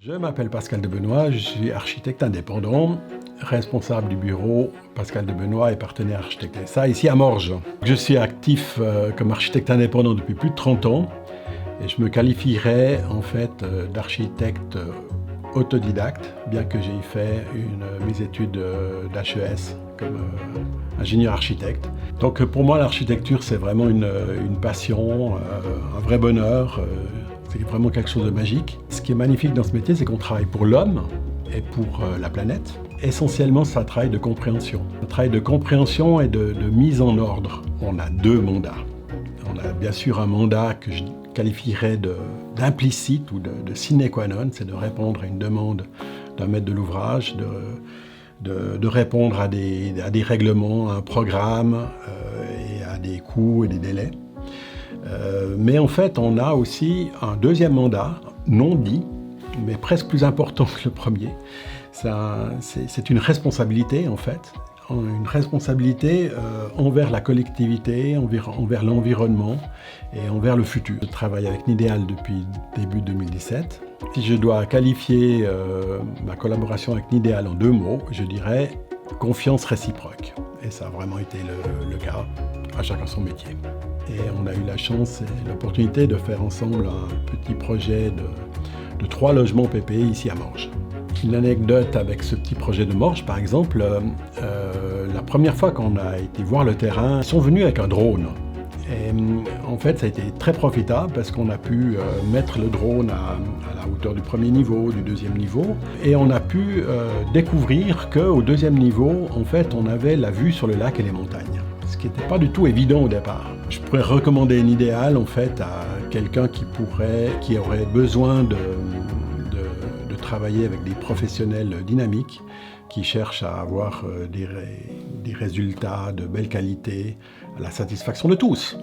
Je m'appelle Pascal Debenoit, je suis architecte indépendant, responsable du bureau Pascal Debenoit et partenaire architecte SA ici à Morges. Je suis actif comme architecte indépendant depuis plus de 30 ans et je me qualifierais en fait d'architecte autodidacte, bien que j'ai fait mes études d'HES comme ingénieur architecte. Donc pour moi l'architecture c'est vraiment une passion, un vrai bonheur. C'est vraiment quelque chose de magique. Ce qui est magnifique dans ce métier, c'est qu'on travaille pour l'homme et pour la planète. Essentiellement, c'est un travail de compréhension. Un travail de compréhension et de mise en ordre. On a deux mandats. On a bien sûr un mandat que je qualifierais d'implicite ou de sine qua non, c'est de répondre à une demande d'un maître de l'ouvrage, de répondre à des règlements, à un programme et à des coûts et des délais. Mais en fait, on a aussi un deuxième mandat, non dit, mais presque plus important que le premier. C'est une responsabilité, en fait, une responsabilité envers la collectivité, envers l'environnement et envers le futur. Je travaille avec Nidéal depuis début 2017. Si je dois qualifier ma collaboration avec Nidéal en deux mots, je dirais confiance réciproque. Et ça a vraiment été le cas, à chacun son métier. Et on a eu la chance et l'opportunité de faire ensemble un petit projet de 3 logements PPE ici à Morges. Une anecdote avec ce petit projet de Morges, par exemple, la première fois qu'on a été voir le terrain, ils sont venus avec un drone. Et en fait, ça a été très profitable parce qu'on a pu mettre le drone à la hauteur du premier niveau, du deuxième niveau, et on a pu découvrir qu'au deuxième niveau, en fait, on avait la vue sur le lac et les montagnes, ce qui n'était pas du tout évident au départ. Je pourrais recommander Nidéal en fait à quelqu'un qui aurait besoin de travailler avec des professionnels dynamiques qui cherchent à avoir des résultats de belle qualité à la satisfaction de tous.